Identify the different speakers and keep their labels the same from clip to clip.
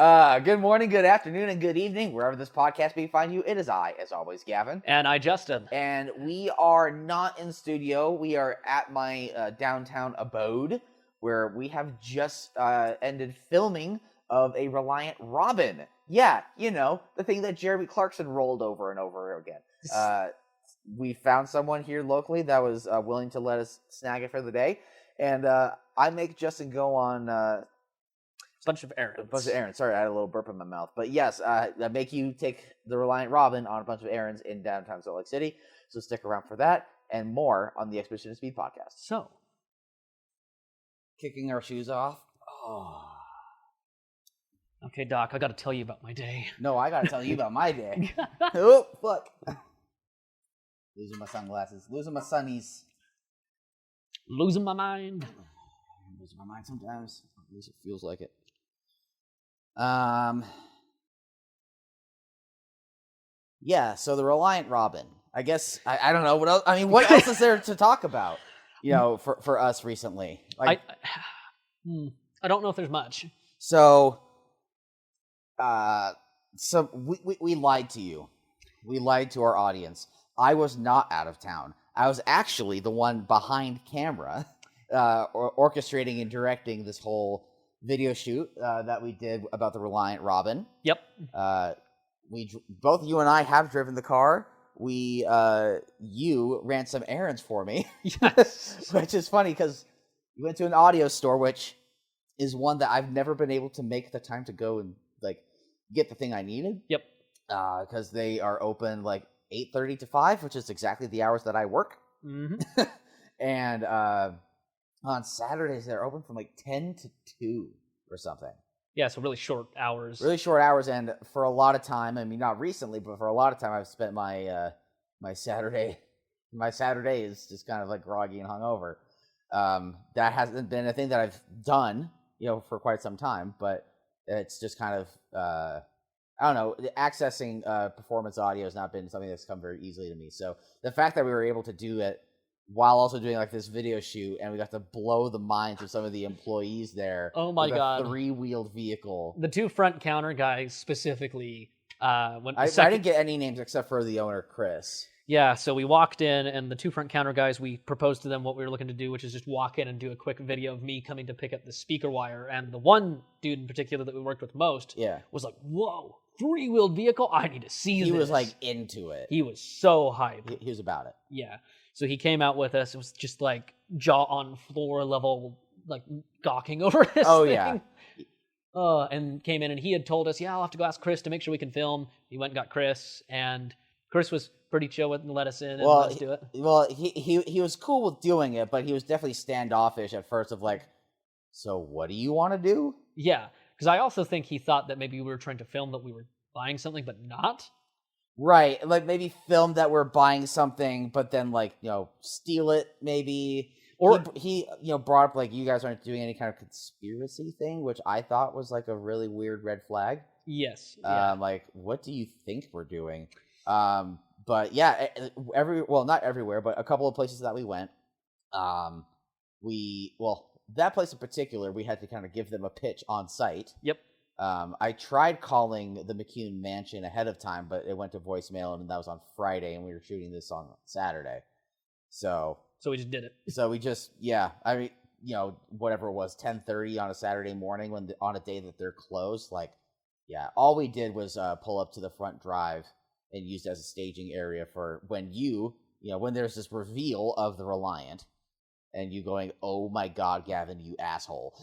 Speaker 1: Good morning, good afternoon, and good evening. Wherever this podcast may find you, it is I, as always, Gavin.
Speaker 2: And I, Justin.
Speaker 1: And we are not in studio. We are at my downtown abode, where we have just ended filming of a Reliant Robin. Yeah, you know, the thing that Jeremy Clarkson rolled over and over again. We found someone here locally that was willing to let us snag it for the day. And I make Justin go on...
Speaker 2: bunch of errands.
Speaker 1: Sorry, I had a little burp in my mouth. But yes, I make you take the Reliant Robin on a bunch of errands in downtown Salt Lake City. So stick around for that and more on the Expedition to Speed podcast.
Speaker 2: So,
Speaker 1: kicking our shoes off. Oh.
Speaker 2: Okay, Doc, I got to tell you about my day.
Speaker 1: No, I got to tell you about my day. Oh, fuck. Losing my sunglasses. Losing my sunnies.
Speaker 2: Losing my mind.
Speaker 1: Losing my mind sometimes. At least it feels like it. Yeah, so the Reliant Robin. I guess I don't know what else. I mean, what else is there to talk about? You know, for us recently. Like,
Speaker 2: I don't know if there's much.
Speaker 1: So we lied to you. We lied to our audience. I was not out of town. I was actually the one behind camera, orchestrating and directing this whole video shoot that we did about the Reliant Robin.
Speaker 2: Yep.
Speaker 1: Both you and I have driven the car. You ran some errands for me.
Speaker 2: Yes.
Speaker 1: Which is funny because you went to an audio store, which is one that I've never been able to make the time to go and like get the thing I needed.
Speaker 2: Yep.
Speaker 1: Because they are open like 8:30 to 5, which is exactly the hours that I work.
Speaker 2: Mm-hmm.
Speaker 1: And on Saturdays, they're open from like 10 to 2 or something.
Speaker 2: Yeah, so really short hours.
Speaker 1: Really short hours, and for a lot of time, I mean, not recently, but for a lot of time, I've spent my Saturday is just kind of like groggy and hungover. That hasn't been a thing that I've done, you know, for quite some time, but it's just kind of, I don't know, accessing performance audio has not been something that's come very easily to me. So the fact that we were able to do it while also doing like this video shoot, and we got to blow the minds of some of the employees there.
Speaker 2: Oh my God.
Speaker 1: A 3-wheeled vehicle.
Speaker 2: The two front counter guys specifically.
Speaker 1: I didn't get any names except for the owner, Chris.
Speaker 2: Yeah, so we walked in, and the two front counter guys, we proposed to them what we were looking to do, which is just walk in and do a quick video of me coming to pick up the speaker wire. And the one dude in particular that we worked with most was like, whoa, 3-wheeled vehicle? I need to see this.
Speaker 1: He was like into it.
Speaker 2: He was so hyped.
Speaker 1: He was about it.
Speaker 2: Yeah. So he came out with us. It was just like jaw on floor level, like gawking over this thing. Yeah. And came in, and he had told us, yeah, I'll have to go ask Chris to make sure we can film. He went and got Chris, and Chris was pretty chill with and let us in and let us do it.
Speaker 1: Well, he was cool with doing it, but he was definitely standoffish at first of like, so what do you want to do?
Speaker 2: Yeah, because I also think he thought that maybe we were trying to film that we were buying something, but not.
Speaker 1: Right, like maybe film that we're buying something, but then like, you know, steal it maybe. Or he you know, brought up like you guys aren't doing any kind of conspiracy thing, which I thought was like a really weird red flag.
Speaker 2: Yes.
Speaker 1: Like, what do you think we're doing? But yeah, not everywhere, but a couple of places that we went, that place in particular, we had to kind of give them a pitch on site.
Speaker 2: Yep.
Speaker 1: I tried calling the McCune Mansion ahead of time, but it went to voicemail, and that was on Friday, and we were shooting this on Saturday. So
Speaker 2: we just did it.
Speaker 1: So we just, I mean, you know, whatever it was, 10:30 on a Saturday morning on a day that they're closed, like, yeah, all we did was pull up to the front drive and used as a staging area for when when there's this reveal of the Reliant, and you going, oh my God, Gavin, you asshole.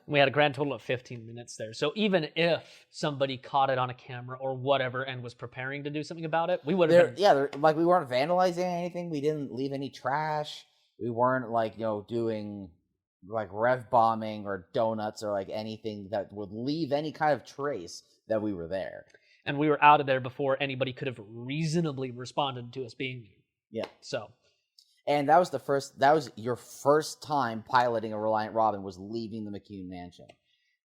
Speaker 2: We had a grand total of 15 minutes there. So even if somebody caught it on a camera or whatever and was preparing to do something about it, we would have been...
Speaker 1: Yeah, like we weren't vandalizing anything. We didn't leave any trash. We weren't like, you know, doing like rev bombing or donuts or like anything that would leave any kind of trace that we were there.
Speaker 2: And we were out of there before anybody could have reasonably responded to us being there.
Speaker 1: Yeah.
Speaker 2: So...
Speaker 1: And that was your first time piloting a Reliant Robin, was leaving the McCune Mansion.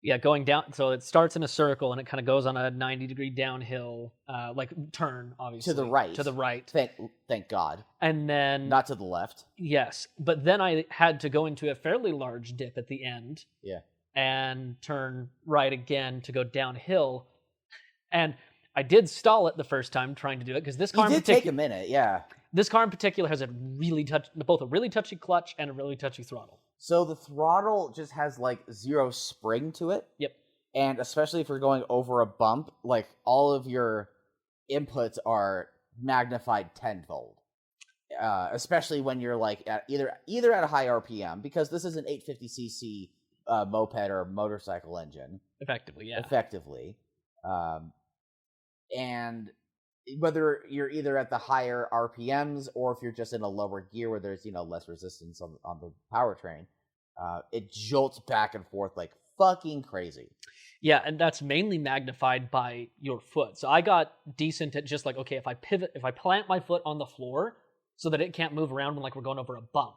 Speaker 2: Yeah, going down. So it starts in a circle, and it kind of goes on a 90-degree downhill, like turn, obviously.
Speaker 1: To the right.
Speaker 2: To the right.
Speaker 1: Thank God.
Speaker 2: And then...
Speaker 1: Not to the left.
Speaker 2: Yes. But then I had to go into a fairly large dip at the end.
Speaker 1: Yeah.
Speaker 2: and turn right again to go downhill. And I did stall it the first time trying to do it because this car
Speaker 1: take a minute, yeah.
Speaker 2: This car in particular has both a really touchy clutch and a really touchy throttle.
Speaker 1: So the throttle just has like zero spring to it.
Speaker 2: Yep.
Speaker 1: And especially if you're going over a bump, like all of your inputs are magnified tenfold. Especially when you're like at either at a high RPM, because this is an 850cc moped or motorcycle engine.
Speaker 2: Effectively, yeah.
Speaker 1: And whether you're either at the higher RPMs or if you're just in a lower gear where there's, less resistance on the powertrain, it jolts back and forth like fucking crazy.
Speaker 2: Yeah, and that's mainly magnified by your foot. So I got decent at just like, okay, if I plant my foot on the floor so that it can't move around when like we're going over a bump,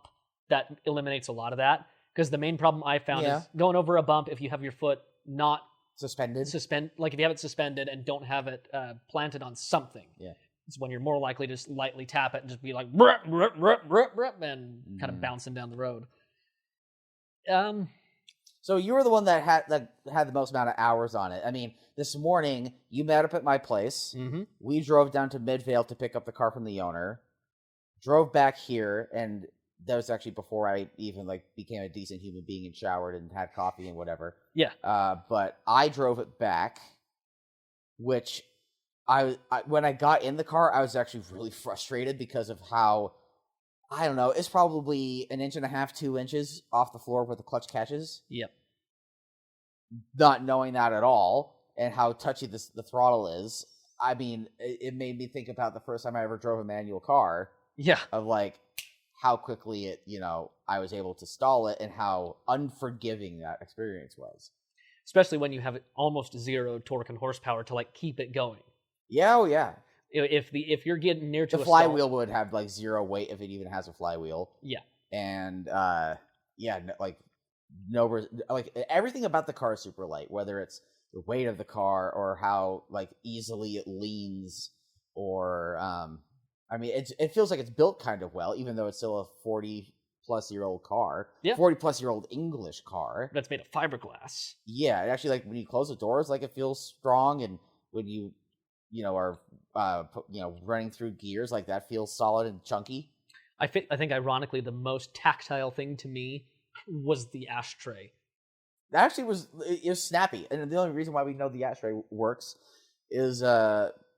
Speaker 2: that eliminates a lot of that. Because the main problem I found is going over a bump if you have your foot not
Speaker 1: suspended,
Speaker 2: like if you have it suspended and don't have it planted on something, it's when you're more likely to just lightly tap it and just be like bruh, bruh, bruh, bruh, bruh, and kind of bouncing down the road.
Speaker 1: So you were the one that had the most amount of hours on it. I mean, this morning you met up at my place.
Speaker 2: Mm-hmm.
Speaker 1: We drove down to Midvale to pick up the car from the owner. Drove back here, and that was actually before I even like became a decent human being and showered and had coffee and whatever.
Speaker 2: Yeah.
Speaker 1: But I drove it back, which I when I got in the car, I was actually really frustrated because of how, I don't know, it's probably 1.5 inches, 2 inches off the floor where the clutch catches.
Speaker 2: Yep.
Speaker 1: Not knowing that at all and how touchy the throttle is, I mean, it made me think about the first time I ever drove a manual car.
Speaker 2: Yeah.
Speaker 1: Of like how quickly it, I was able to stall it and how unforgiving that experience was.
Speaker 2: Especially when you have almost zero torque and horsepower to like keep it going.
Speaker 1: Yeah, oh yeah.
Speaker 2: If you're getting near to
Speaker 1: the flywheel would have like zero weight if it even has a flywheel.
Speaker 2: Yeah.
Speaker 1: And everything about the car is super light, whether it's the weight of the car or how like easily it leans, or I mean, it feels like it's built kind of well, even though it's still a 40-plus-year-old car.
Speaker 2: Yeah.
Speaker 1: 40-plus-year-old English car.
Speaker 2: That's made of fiberglass.
Speaker 1: Yeah, it actually, like, when you close the doors, like, it feels strong, and when you, are, running through gears, like, that feels solid and chunky.
Speaker 2: I think, ironically, the most tactile thing to me was the ashtray.
Speaker 1: That actually was snappy, and the only reason why we know the ashtray works is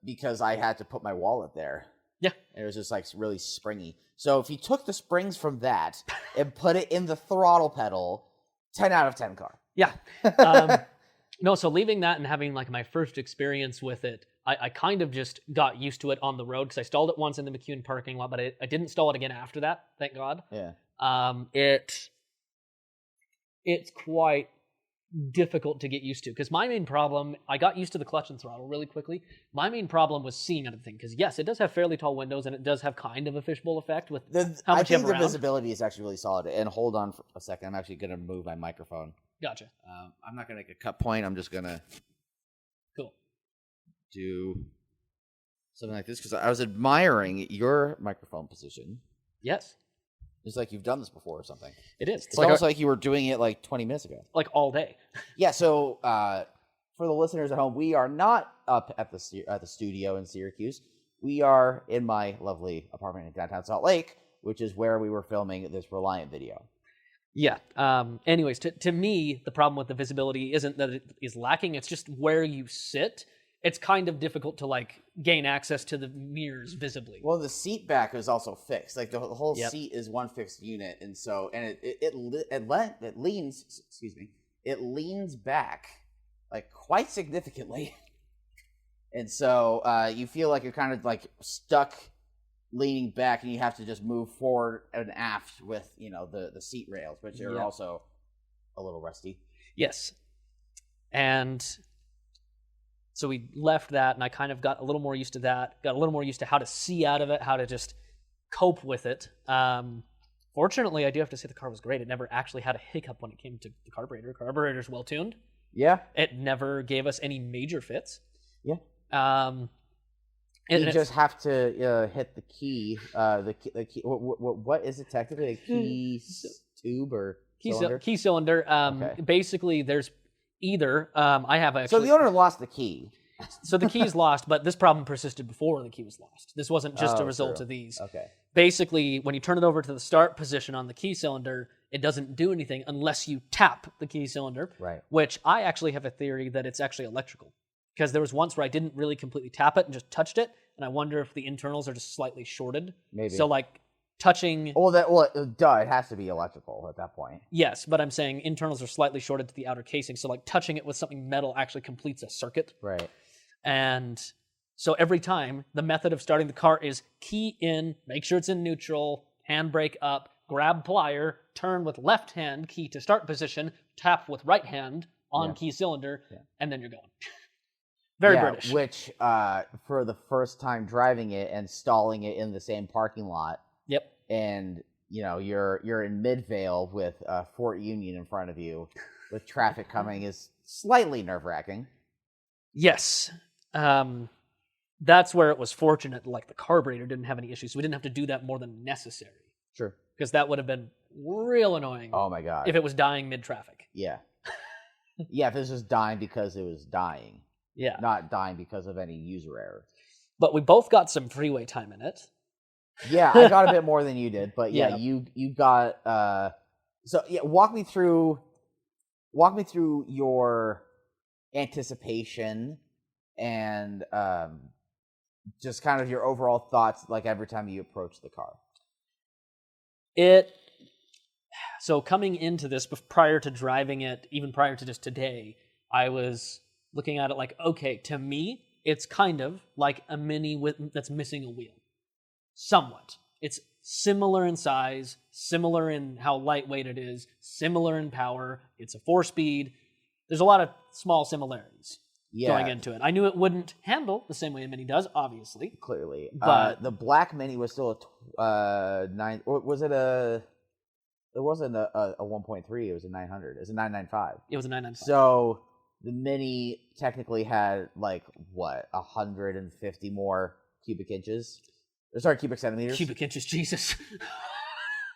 Speaker 1: because I had to put my wallet there.
Speaker 2: Yeah.
Speaker 1: And it was just like really springy. So if you took the springs from that and put it in the throttle pedal, 10 out of 10 car.
Speaker 2: Yeah. No, so leaving that and having like my first experience with it, I kind of just got used to it on the road because I stalled it once in the McCune parking lot, but I didn't stall it again after that, thank God.
Speaker 1: Yeah.
Speaker 2: It's quite difficult to get used to because my main problem, I got used to the clutch and throttle really quickly. My main problem was seeing everything because yes, it does have fairly tall windows and it does have kind of a fishbowl effect with how much you have around. I think
Speaker 1: the visibility is actually really solid. And hold on for a second, I'm actually going to move my microphone.
Speaker 2: Gotcha.
Speaker 1: I'm not going to make a cut point. I'm just going to do something like this because I was admiring your microphone position.
Speaker 2: Yes.
Speaker 1: It's like you've done this before or something.
Speaker 2: It is.
Speaker 1: It's almost like you were doing it like 20 minutes ago.
Speaker 2: Like all day.
Speaker 1: Yeah, so for the listeners at home, we are not up at the studio in Syracuse. We are in my lovely apartment in downtown Salt Lake, which is where we were filming this Reliant video.
Speaker 2: Yeah. Anyways, to me, the problem with the visibility isn't that it is lacking. It's just where you sit. It's kind of difficult to like gain access to the mirrors visibly.
Speaker 1: Well, the seat back is also fixed. Like the whole seat is one fixed unit, and so it leans. Excuse me. It leans back like quite significantly, and so you feel like you're kind of like stuck leaning back, and you have to just move forward and aft with the seat rails, which are also a little rusty.
Speaker 2: Yes, and. So we left that, and I kind of got a little more used to that, got a little more used to how to see out of it, how to just cope with it. Fortunately, I do have to say the car was great. It never actually had a hiccup when it came to the carburetor. Carburetor's well-tuned.
Speaker 1: Yeah.
Speaker 2: It never gave us any major fits.
Speaker 1: Yeah. You just have to hit the key. The key. What is it technically? A key tube or?
Speaker 2: Key cylinder.
Speaker 1: Okay.
Speaker 2: Basically, there's either I have actually.
Speaker 1: So the owner lost the key.
Speaker 2: So the key's lost, but this problem persisted before the key was lost. This wasn't just a result
Speaker 1: true.
Speaker 2: of these.
Speaker 1: Okay.
Speaker 2: Basically, when you turn it over to the start position on the key cylinder, it doesn't do anything unless you tap the key cylinder.
Speaker 1: Right.
Speaker 2: Which I actually have a theory that it's actually electrical. Because there was once where I didn't really completely tap it and just touched it, and I wonder if the internals are just slightly shorted.
Speaker 1: Maybe.
Speaker 2: So like touching.
Speaker 1: It has to be electrical at that point.
Speaker 2: Yes, but I'm saying internals are slightly shorted to the outer casing, so like touching it with something metal actually completes a circuit.
Speaker 1: Right.
Speaker 2: And so every time, the method of starting the car is key in, make sure it's in neutral, handbrake up, grab plier, turn with left hand, key to start position, tap with right hand on key cylinder, and then you're going. Very British.
Speaker 1: Which, for the first time driving it and stalling it in the same parking lot.
Speaker 2: Yep.
Speaker 1: And, you're in Midvale with Fort Union in front of you with traffic coming is slightly nerve-wracking.
Speaker 2: Yes. That's where it was fortunate, like the carburetor didn't have any issues, so we didn't have to do that more than necessary.
Speaker 1: Sure.
Speaker 2: Because that would have been real annoying.
Speaker 1: Oh my God.
Speaker 2: If it was dying mid-traffic.
Speaker 1: Yeah. Yeah, if this was dying because it was dying.
Speaker 2: Yeah.
Speaker 1: Not dying because of any user error.
Speaker 2: But we both got some freeway time in it.
Speaker 1: Yeah, I got a bit more than you did, but
Speaker 2: Yeah.
Speaker 1: you got walk me through your anticipation and just kind of your overall thoughts like every time you approach the car.
Speaker 2: So coming into this, prior to driving it, even prior to just today, I was looking at it like, okay, to me, it's kind of like a Mini that's missing a wheel. Somewhat. It's similar in size, similar in how lightweight it is, similar in power. It's a 4-speed. There's a lot of small similarities going into it. I knew it wouldn't handle the same way a Mini does, obviously.
Speaker 1: Clearly.
Speaker 2: But
Speaker 1: the black Mini was still a 9, or was it a... It wasn't a 1.3, it was a 900. It was a 995.
Speaker 2: It was a 995.
Speaker 1: So the Mini technically had, 150 more cubic inches? Sorry, cubic centimeters?
Speaker 2: Cubic inches, Jesus.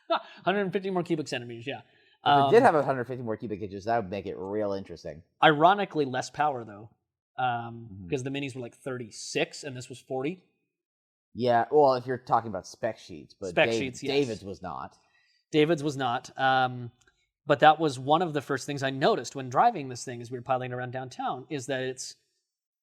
Speaker 2: 150 more cubic centimeters, yeah.
Speaker 1: If it did have 150 more cubic inches, that would make it real interesting.
Speaker 2: Ironically, less power, though. Because the Minis were 36, and this was 40.
Speaker 1: Yeah, well, if you're talking about spec sheets. But
Speaker 2: Sheets, yes.
Speaker 1: David's was not.
Speaker 2: David's was not. But that was one of the first things I noticed when driving this thing as we were piloting around downtown, is that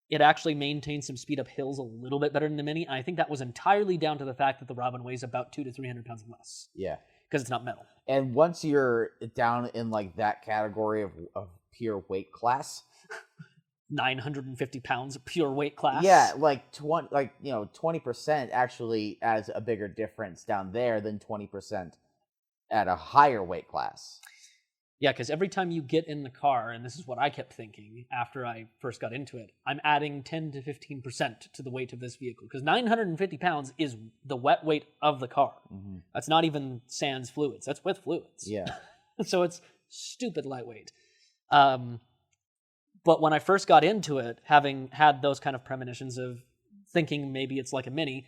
Speaker 2: it actually maintains some speed up hills a little bit better than the Mini. And I think that was entirely down to the fact that the Robin weighs about 200 to 300 pounds less.
Speaker 1: Yeah.
Speaker 2: Because it's not metal.
Speaker 1: And once you're down in that category of pure weight class,
Speaker 2: 950 pounds of pure weight class.
Speaker 1: Yeah, 20% actually adds a bigger difference down there than 20% at a higher weight class.
Speaker 2: Yeah, because every time you get in the car, and this is what I kept thinking after I first got into it, I'm adding 10 to 15% to the weight of this vehicle. Because 950 pounds is the wet weight of the car. Mm-hmm. That's not even sans fluids. That's with fluids.
Speaker 1: Yeah.
Speaker 2: So it's stupid lightweight. But when I first got into it, having had those kind of premonitions of thinking maybe it's like a Mini,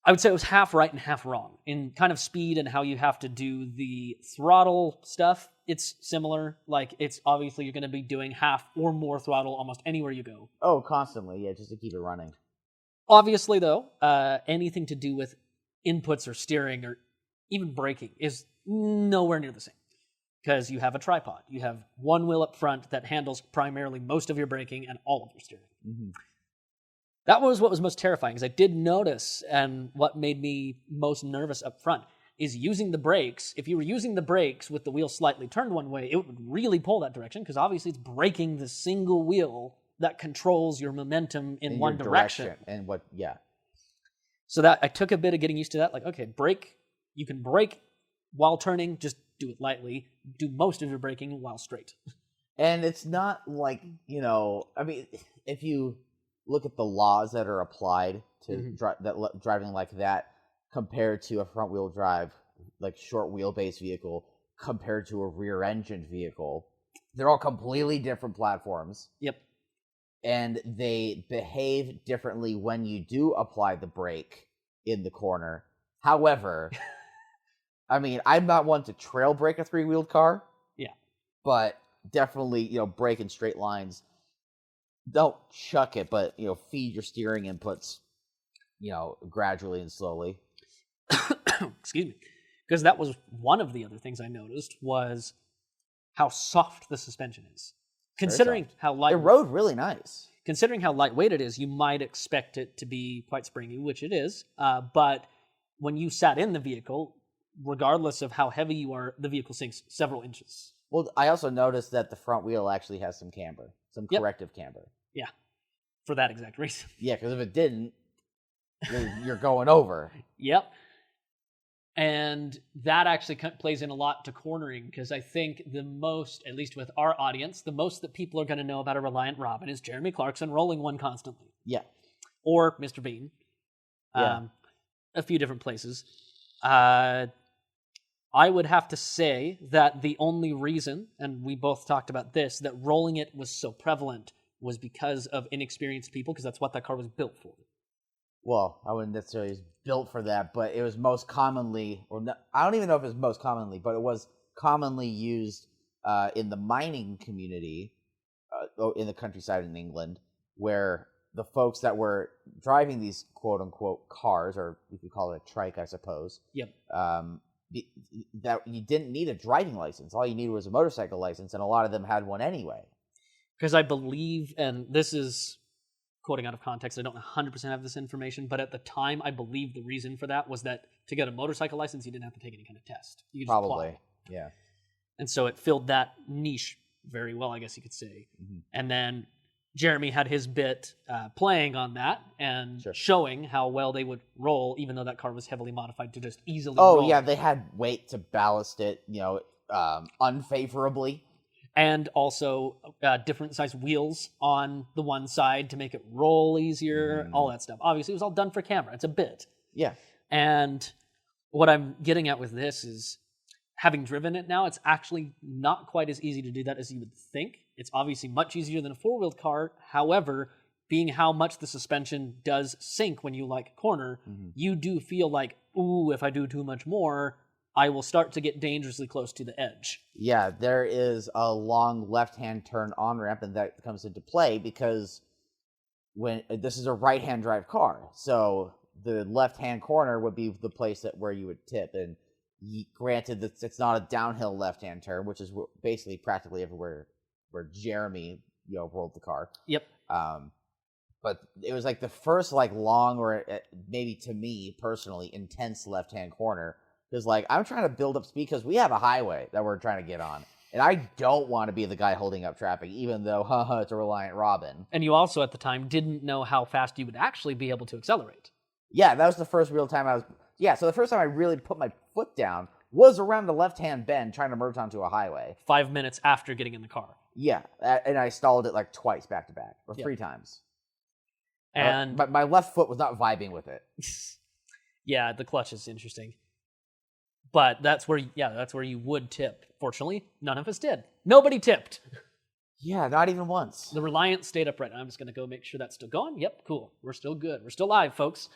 Speaker 2: I would say it was half right and half wrong. In kind of speed and how you have to do the throttle stuff, it's similar. It's obviously you're going to be doing half or more throttle almost anywhere you go.
Speaker 1: Oh, constantly, yeah, just to keep it running.
Speaker 2: Obviously, though, anything to do with inputs or steering or even braking is nowhere near the same. Because you have a tripod. You have one wheel up front that handles primarily most of your braking and all of your steering. Mm-hmm. That was what was most terrifying, because I did notice, and what made me most nervous up front, is using the brakes. If you were using the brakes with the wheel slightly turned one way, it would really pull that direction, because obviously it's braking the single wheel that controls your momentum in one direction.
Speaker 1: And
Speaker 2: So that I took a bit of getting used to that. Okay, brake. You can brake while turning, just do it lightly. Do most of your braking while straight.
Speaker 1: And it's not if you look at the laws that are applied to driving like that compared to a front-wheel drive, short wheelbase vehicle, compared to a rear-engine vehicle, they're all completely different platforms.
Speaker 2: Yep.
Speaker 1: And they behave differently when you do apply the brake in the corner. However, I mean, I'm not one to trail brake a 3-wheeled car.
Speaker 2: Yeah.
Speaker 1: But definitely, brake in straight lines. Don't chuck it, but, feed your steering inputs, gradually and slowly.
Speaker 2: Excuse me. Because that was one of the other things I noticed was how soft the suspension is. Considering how light...
Speaker 1: It rode really nice.
Speaker 2: Considering how lightweight it is, you might expect it to be quite springy, which it is. But when you sat in the vehicle, regardless of how heavy you are, the vehicle sinks several inches.
Speaker 1: Well, I also noticed that the front wheel actually has some camber, some corrective camber.
Speaker 2: Yeah, for that exact reason.
Speaker 1: Yeah, because if it didn't, you're going over.
Speaker 2: Yep. And that actually plays in a lot to cornering, because I think the most, at least with our audience, the most that people are going to know about a Reliant Robin is Jeremy Clarkson rolling one constantly.
Speaker 1: Yeah.
Speaker 2: Or Mr. Bean.
Speaker 1: Yeah.
Speaker 2: A few different places. I would have to say that the only reason, and we both talked about this, that rolling it was so prevalent was because of inexperienced people, because that's what that car was built for.
Speaker 1: Well, I wouldn't necessarily use built for that, but it was most commonly, I don't even know if it was most commonly, but it was commonly used in the mining community in the countryside in England, where the folks that were driving these quote-unquote cars, or you could call it a trike, I suppose,
Speaker 2: Yep.
Speaker 1: That you didn't need a driving license. All you needed was a motorcycle license, and a lot of them had one anyway.
Speaker 2: Because I believe, and this is quoting out of context, I don't 100% have this information, but at the time, I believe the reason for that was that to get a motorcycle license, you didn't have to take any kind of test. You could just apply.
Speaker 1: Yeah.
Speaker 2: And so it filled that niche very well, I guess you could say. Mm-hmm. And then Jeremy had his bit playing on that and showing how well they would roll, even though that car was heavily modified to just easily roll.
Speaker 1: Oh, yeah, they had weight to ballast it, unfavorably.
Speaker 2: And also different size wheels on the one side to make it roll easier, all that stuff. Obviously, it was all done for camera. It's a bit.
Speaker 1: Yeah.
Speaker 2: And what I'm getting at with this is, having driven it now, it's actually not quite as easy to do that as you would think. It's obviously much easier than a four-wheeled car. However, being how much the suspension does sink when you corner, you do feel like, ooh, if I do too much more, I will start to get dangerously close to the edge.
Speaker 1: Yeah, there is a long left-hand turn on-ramp, and that comes into play because when this is a right-hand drive car, so the left-hand corner would be the place where you would tip. And granted, that it's not a downhill left-hand turn, which is basically practically everywhere where Jeremy rolled the car.
Speaker 2: Yep.
Speaker 1: But it was like the first long, or maybe to me personally, intense left-hand corner. Because, I'm trying to build up speed because we have a highway that we're trying to get on. And I don't want to be the guy holding up traffic, even though, it's a Reliant Robin.
Speaker 2: And you also, at the time, didn't know how fast you would actually be able to accelerate.
Speaker 1: Yeah, that was the first real time so the first time I really put my foot down was around the left-hand bend trying to merge onto a highway.
Speaker 2: 5 minutes after getting in the car.
Speaker 1: Yeah, and I stalled it twice back-to-back, or 3 times.
Speaker 2: And
Speaker 1: my left foot was not vibing with it.
Speaker 2: Yeah, the clutch is interesting. But that's where you would tip. Fortunately, none of us did. Nobody tipped.
Speaker 1: Yeah, not even once.
Speaker 2: The Reliant stayed upright. I'm just going to go make sure that's still going. Yep, cool. We're still good. We're still live, folks.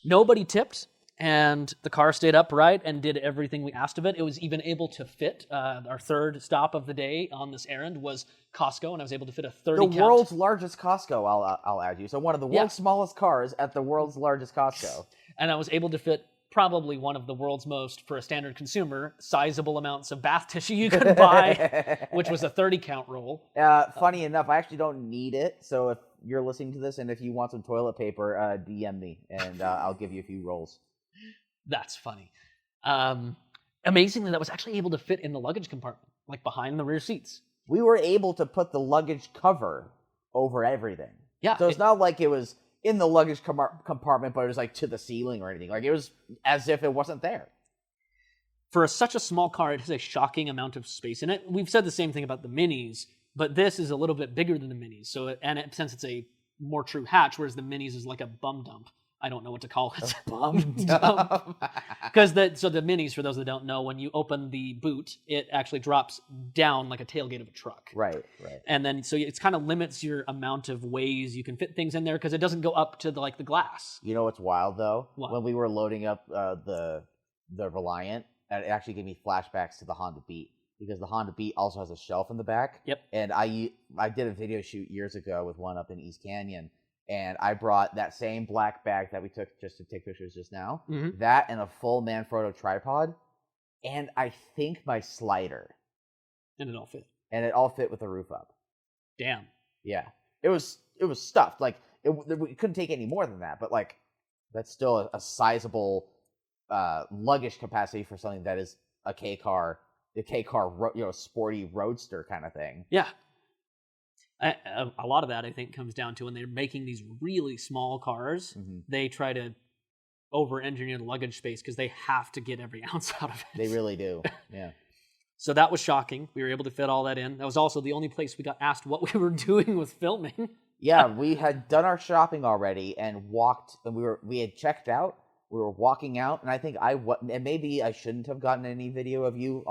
Speaker 2: Nobody tipped, and the car stayed upright and did everything we asked of it. It was even able to fit. Our third stop of the day on this errand was Costco, and I was able to fit a 30 count.
Speaker 1: The world's largest Costco, I'll add you. So one of the world's smallest cars at the world's largest Costco. And
Speaker 2: I was able to fit probably one of the world's most, for a standard consumer, sizable amounts of bath tissue you could buy, which was a 30 count roll.
Speaker 1: Funny enough, I actually don't need it. So if you're listening to this and if you want some toilet paper, DM me and I'll give you a few rolls.
Speaker 2: That's funny. Amazingly, that was actually able to fit in the luggage compartment, behind the rear seats.
Speaker 1: We were able to put the luggage cover over everything.
Speaker 2: Yeah.
Speaker 1: So it's not like it was in the luggage compartment, but it was to the ceiling or anything. It was as if it wasn't there.
Speaker 2: For such a small car, it has a shocking amount of space in it. We've said the same thing about the Minis, but this is a little bit bigger than the Minis. Since it's a more true hatch, whereas the Minis is like a bum dump. I don't know what to call it.
Speaker 1: A bum dump.
Speaker 2: Because the Minis, for those that don't know, when you open the boot, it actually drops down like a tailgate of a truck.
Speaker 1: Right.
Speaker 2: And then, so it kind of limits your amount of ways you can fit things in there because it doesn't go up to the glass.
Speaker 1: You know what's wild, though?
Speaker 2: What?
Speaker 1: When we were loading up the the Reliant, and it actually gave me flashbacks to the Honda Beat, because the Honda Beat also has a shelf in the back.
Speaker 2: Yep.
Speaker 1: And I did a video shoot years ago with one up in East Canyon, and I brought that same black bag that we took just to take pictures just now, that and a full Manfrotto tripod, and I think my slider.
Speaker 2: And it all fit.
Speaker 1: And it all fit with the roof up.
Speaker 2: Damn.
Speaker 1: Yeah. It was stuffed. Like, we couldn't take any more than that, but, like, that's still a sizable luggage capacity for something that is a K-car, sporty roadster kind of thing.
Speaker 2: Yeah. A lot of that, I think, comes down to when they're making these really small cars, they try to over-engineer the luggage space because they have to get every ounce out of it.
Speaker 1: They really do, yeah.
Speaker 2: So that was shocking. We were able to fit all that in. That was also the only place we got asked what we were doing with filming.
Speaker 1: Yeah, we had done our shopping already and walked, and we had checked out. We were walking out, and I think and maybe I shouldn't have gotten any video of you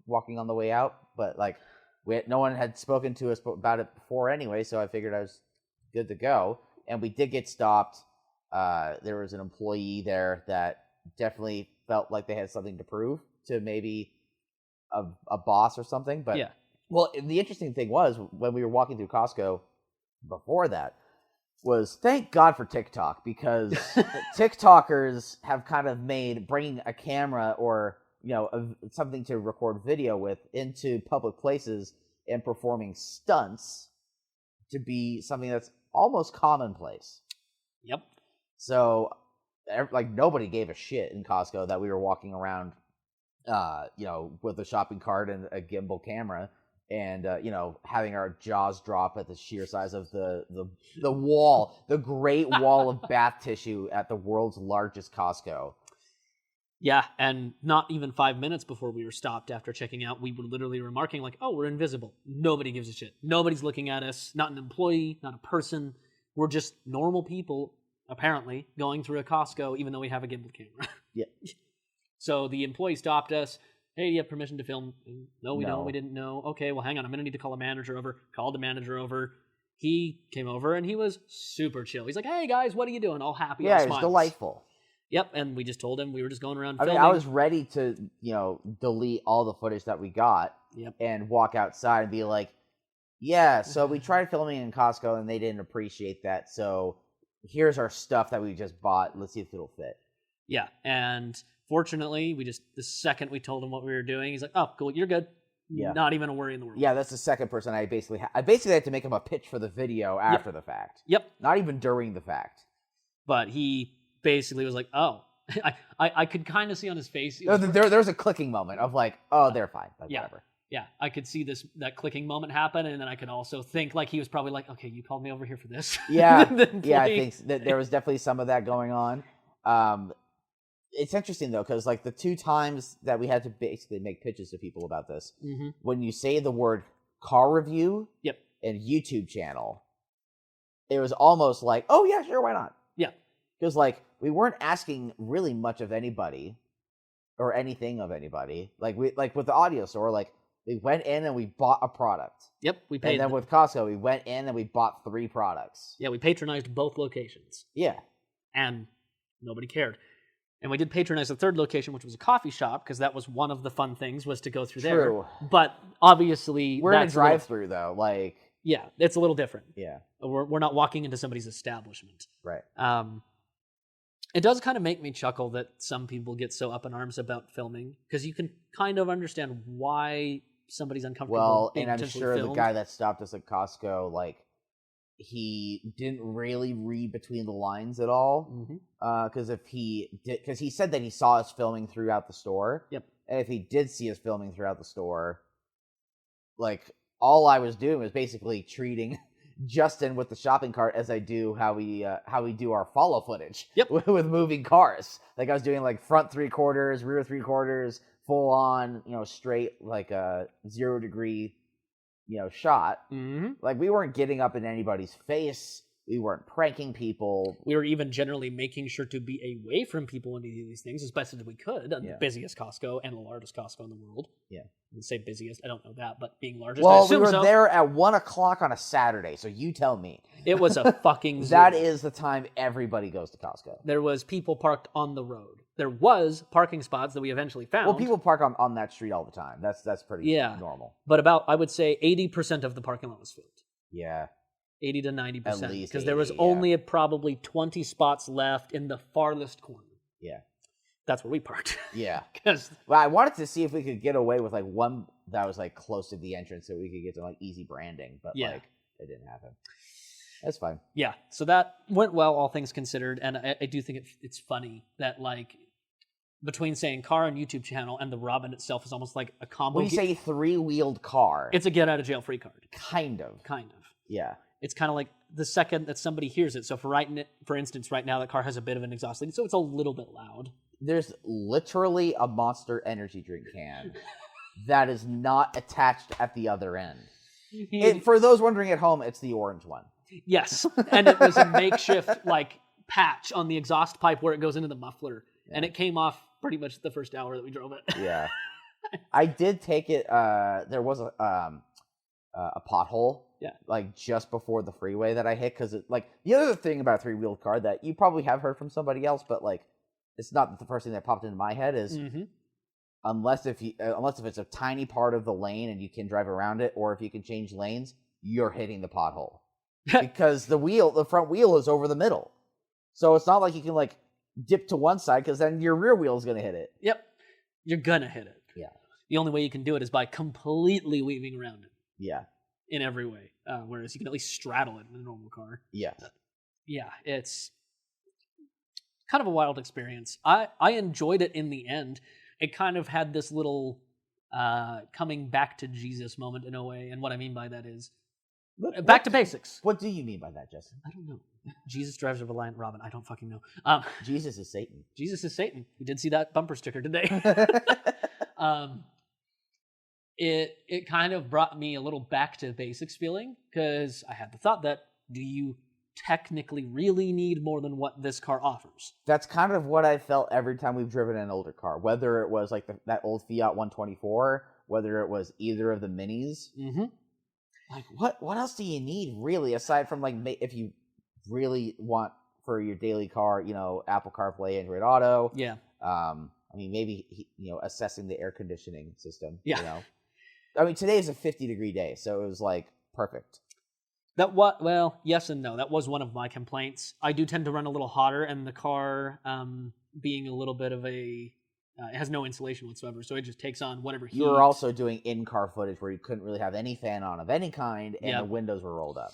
Speaker 1: walking on the way out, but, like, no one had spoken to us about it before anyway, so I figured I was good to go. And we did get stopped. There was an employee there that definitely felt like they had something to prove to maybe a boss or something. But, well, the interesting thing was, when we were walking through Costco before that, was thank God for TikTok, because TikTokers have kind of made bringing a camera or something to record video with into public places and performing stunts to be something that's almost commonplace.
Speaker 2: Yep.
Speaker 1: So, like, nobody gave a shit in Costco that we were walking around, with a shopping cart and a gimbal camera, and having our jaws drop at the sheer size of the wall, the Great Wall of bath tissue at the world's largest Costco.
Speaker 2: Yeah, and not even 5 minutes before we were stopped after checking out, we were literally remarking, like, oh, we're invisible. Nobody gives a shit. Nobody's looking at us. Not an employee, not a person. We're just normal people, apparently, going through a Costco, even though we have a gimbal camera.
Speaker 1: Yeah.
Speaker 2: So the employee stopped us. Hey, do you have permission to film? No, we don't. We didn't know. Okay, well, hang on. I'm going to need to call a manager over. Called the manager over. He came over, and he was super chill. He's like, hey, guys, what are you doing? All happy, all
Speaker 1: Yeah,
Speaker 2: smiles.
Speaker 1: it was delightful.
Speaker 2: Yep, and we just told him we were just going around filming.
Speaker 1: I was ready to, delete all the footage that we got and walk outside and be like, yeah, so we tried filming in Costco, and they didn't appreciate that, so here's our stuff that we just bought. Let's see if it'll fit.
Speaker 2: Yeah, and fortunately, the second we told him what we were doing, he's like, oh, cool, you're good. Yeah. Not even a worry in the world.
Speaker 1: Yeah, that's the second person I basically had to make him a pitch for the video after the fact.
Speaker 2: Yep.
Speaker 1: Not even during the fact.
Speaker 2: But he basically was like, oh. I could kind of see on his face.
Speaker 1: There was a clicking moment of like, oh, they're fine. Like, whatever.
Speaker 2: Yeah, I could see that clicking moment happen, and then I could also think, like, he was probably like, okay, you called me over here for this.
Speaker 1: Yeah, I think that there was definitely some of that going on. It's interesting, though, because, like, the two times that we had to basically make pitches to people about this, when you say the word car review and YouTube channel, it was almost like, oh, yeah, sure, why not?
Speaker 2: Yeah.
Speaker 1: Because, like, we weren't asking really much of anybody or anything of anybody. Like with the audio store, like, we went in and we bought a product.
Speaker 2: Yep, we paid.
Speaker 1: And then with Costco, we went in and we bought 3 products.
Speaker 2: Yeah, we patronized both locations.
Speaker 1: Yeah.
Speaker 2: And nobody cared. And we did patronize the third location, which was a coffee shop, because that was one of the fun things, was to go through there. But obviously,
Speaker 1: we're in a drive-through, though. Like,
Speaker 2: yeah, it's a little different.
Speaker 1: Yeah.
Speaker 2: We're not walking into somebody's establishment.
Speaker 1: Right.
Speaker 2: It does kind of make me chuckle that some people get so up in arms about filming, because you can kind of understand why somebody's uncomfortable.
Speaker 1: Well,
Speaker 2: being
Speaker 1: and I'm sure
Speaker 2: filmed.
Speaker 1: The guy that stopped us at Costco, like, he didn't really read between the lines at all. Because he said that he saw us filming throughout the store.
Speaker 2: Yep. And
Speaker 1: if he did see us filming throughout the store, like, all I was doing was basically treating Justin with the shopping cart as I do how we do our follow footage.
Speaker 2: Yep.
Speaker 1: With moving cars. Like, I was doing, like, front 3/4, rear 3/4, full on, straight, like a 0 degree, shot. Like, we weren't getting up in anybody's face. We weren't pranking people.
Speaker 2: We were even generally making sure to be away from people when we do these things as best as we could. The busiest Costco and the largest Costco in the world.
Speaker 1: Yeah.
Speaker 2: I would say busiest. I don't know that, but being largest,
Speaker 1: well,
Speaker 2: I assume
Speaker 1: we were
Speaker 2: so.
Speaker 1: there at 1 o'clock on a Saturday, so you tell me.
Speaker 2: It was a fucking zoo.
Speaker 1: That is the time everybody goes to Costco.
Speaker 2: There was people parked on the road. There was parking spots that we eventually found.
Speaker 1: Well, people park on that street all the time. That's pretty normal.
Speaker 2: But I would say 80% of the parking lot was filled.
Speaker 1: Yeah.
Speaker 2: 80 to 90%.
Speaker 1: At least
Speaker 2: because there was only probably 20 spots left in the farthest corner.
Speaker 1: Yeah.
Speaker 2: That's where we parked.
Speaker 1: Yeah. Well, I wanted to see if we could get away with like one that was like close to the entrance so we could get some like easy branding, but like it didn't happen. That's fine.
Speaker 2: Yeah. So that went well, all things considered, and I do think it's funny that like between saying car and YouTube channel and the Robin itself is almost like a combo.
Speaker 1: When you say 3-wheeled car,
Speaker 2: it's a get out of jail free card.
Speaker 1: Kind of. Yeah.
Speaker 2: It's kind of like the second that somebody hears it. So for instance, right now that car has a bit of an exhaust lead, so it's a little bit loud.
Speaker 1: There's literally a Monster energy drink can that is not attached at the other end. For those wondering at home, it's the orange one.
Speaker 2: Yes, and it was a makeshift like patch on the exhaust pipe where it goes into the muffler, and it came off pretty much the first hour that we drove it.
Speaker 1: Yeah, I did take it. There was a pothole, like just before the freeway that I hit because like the other thing about a 3-wheeled car that you probably have heard from somebody else, but like it's not the first thing that popped into my head is unless if it's a tiny part of the lane and you can drive around it, or if you can change lanes, you're hitting the pothole. Because the front wheel is over the middle. So it's not like you can like dip to one side because then your rear wheel is going to hit it.
Speaker 2: Yep. You're going to hit it.
Speaker 1: Yeah.
Speaker 2: The only way you can do it is by completely weaving around it.
Speaker 1: Yeah.
Speaker 2: In every way. Whereas you can at least straddle it in a normal car.
Speaker 1: Yeah.
Speaker 2: Yeah. It's kind of a wild experience. I enjoyed it in the end. It kind of had this little coming back to Jesus moment in a way. And what I mean by that is back to basics.
Speaker 1: What do you mean by that, Justin?
Speaker 2: I don't know. Jesus drives a Reliant Robin. I don't fucking know.
Speaker 1: Jesus is Satan.
Speaker 2: Jesus is Satan. We did see that bumper sticker today. It kind of brought me a little back to basics feeling because I had the thought that do you technically really need more than what this car offers? That's
Speaker 1: kind of what I felt every time we've driven an older car, whether it was like that old Fiat 124, whether it was either of the Minis.
Speaker 2: Mm-hmm.
Speaker 1: Like, what else do you need, really, aside from, like, if you really want, for your daily car, Apple CarPlay, Android Auto.
Speaker 2: Yeah.
Speaker 1: I mean, maybe, assessing the air conditioning system.
Speaker 2: Yeah.
Speaker 1: I mean, today is a 50-degree day, so it was, like, perfect.
Speaker 2: Well, yes and no. That was one of my complaints. I do tend to run a little hotter, and the car being a little bit of it has no insulation whatsoever, so it just takes on whatever heat.
Speaker 1: You were also doing in-car footage where you couldn't really have any fan on of any kind, and the windows were rolled up.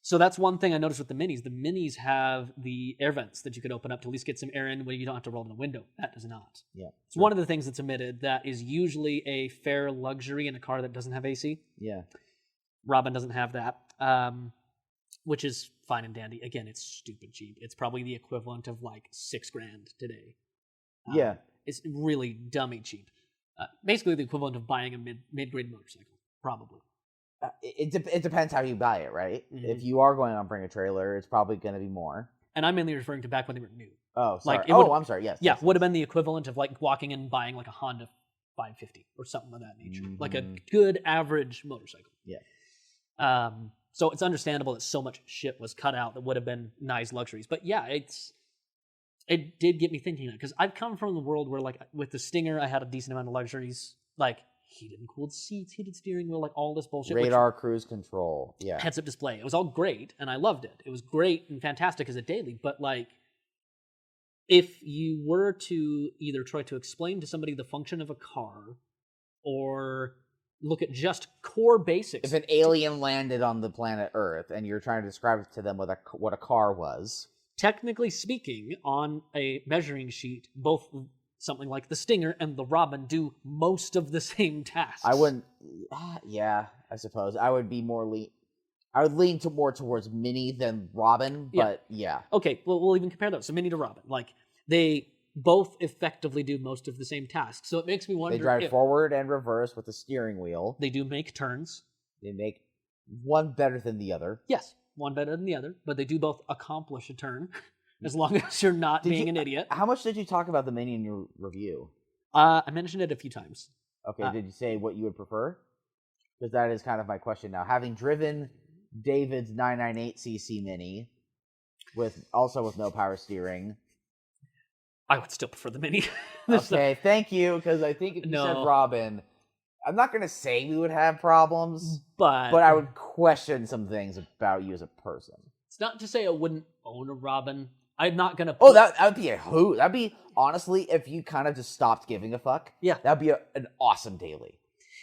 Speaker 2: So that's one thing I noticed with the Minis. The Minis have the air vents that you could open up to at least get some air in where you don't have to roll in a window. That does not.
Speaker 1: Yeah.
Speaker 2: It's one of the things that's omitted that is usually a fair luxury in a car that doesn't have AC.
Speaker 1: Yeah.
Speaker 2: Robin doesn't have that, which is fine and dandy. Again, it's stupid cheap. It's probably the equivalent of like $6,000 today.
Speaker 1: Yeah.
Speaker 2: It's really dummy cheap. Basically the equivalent of buying a mid-grade motorcycle, probably.
Speaker 1: It depends how you buy it, right? Mm-hmm. If you are going on Bring a Trailer, it's probably going to be more.
Speaker 2: And I'm mainly referring to back when they were new.
Speaker 1: Oh, sorry. I'm sorry. Yes.
Speaker 2: Yeah,
Speaker 1: yes,
Speaker 2: would have been the equivalent of like walking in and buying like a Honda 550 or something of that nature. Mm-hmm. Like a good average motorcycle.
Speaker 1: Yeah.
Speaker 2: So it's understandable that so much shit was cut out that would have been nice luxuries. But yeah, it did get me thinking, because I've come from the world where, like, with the Stinger, I had a decent amount of luxuries, like heated and cooled seats, heated steering wheel, like all this bullshit.
Speaker 1: Radar, cruise control, yeah.
Speaker 2: Heads-up display. It was all great, and I loved it. It was great and fantastic as a daily, but, like, if you were to either try to explain to somebody the function of a car or look at just core basics.
Speaker 1: If an alien landed on the planet Earth and you're trying to describe to them what a car was...
Speaker 2: Technically speaking, on a measuring sheet, both something like the Stinger and the Robin do most of the same tasks.
Speaker 1: I wouldn't... yeah, I suppose. I would be more I would lean more towards Mini than Robin, but yeah.
Speaker 2: Okay, well, we'll even compare those. So Mini to Robin. Like, they both effectively do most of the same tasks. So it makes me wonder
Speaker 1: They drive forward and reverse with the steering wheel.
Speaker 2: They do make turns.
Speaker 1: They make one better than the other.
Speaker 2: Yes. one better than the other, but they do both accomplish a turn, as long as you're not being an idiot.
Speaker 1: How much did you talk about the Mini in your review?
Speaker 2: I mentioned it a few times.
Speaker 1: Okay, did you say what you would prefer? Because that is kind of my question now. Having driven David's 998cc Mini, with no power steering.
Speaker 2: I would still prefer the Mini.
Speaker 1: Okay, thank you, because I think if you said Robin, I'm not going to say we would have problems, but I would question some things about you as a person.
Speaker 2: It's not to say I wouldn't own a Robin. I'm not going to...
Speaker 1: Oh, that would be a hoot. That'd be, honestly, if you kind of just stopped giving a fuck.
Speaker 2: Yeah.
Speaker 1: That'd be an awesome daily.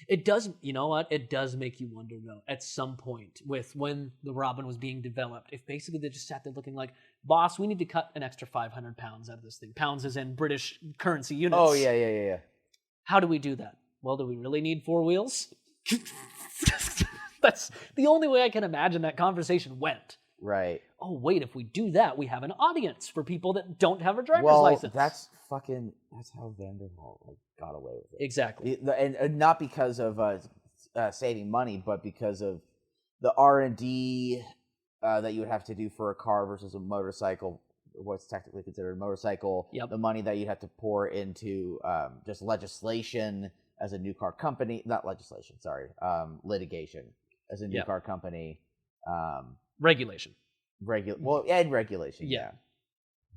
Speaker 2: It does, you know what? It does make you wonder, though, at some point, with when the Robin was being developed, if basically they just sat there looking like, boss, we need to cut an extra 500 pounds out of this thing. Pounds as in British currency units.
Speaker 1: Oh, yeah.
Speaker 2: How do we do that? Well, do we really need 4 wheels? That's the only way I can imagine that conversation went.
Speaker 1: Right.
Speaker 2: Oh, wait, if we do that, we have an audience for people that don't have a driver's license.
Speaker 1: That's how Vanderbilt got away with it.
Speaker 2: Exactly.
Speaker 1: And not because of saving money, but because of the R&D that you would have to do for a car versus a motorcycle, what's technically considered a motorcycle.
Speaker 2: Yep.
Speaker 1: The money that you'd have to pour into just legislation as a new car company. Not legislation, sorry. Litigation as a new car company.
Speaker 2: Regulation.
Speaker 1: And regulation. Yeah.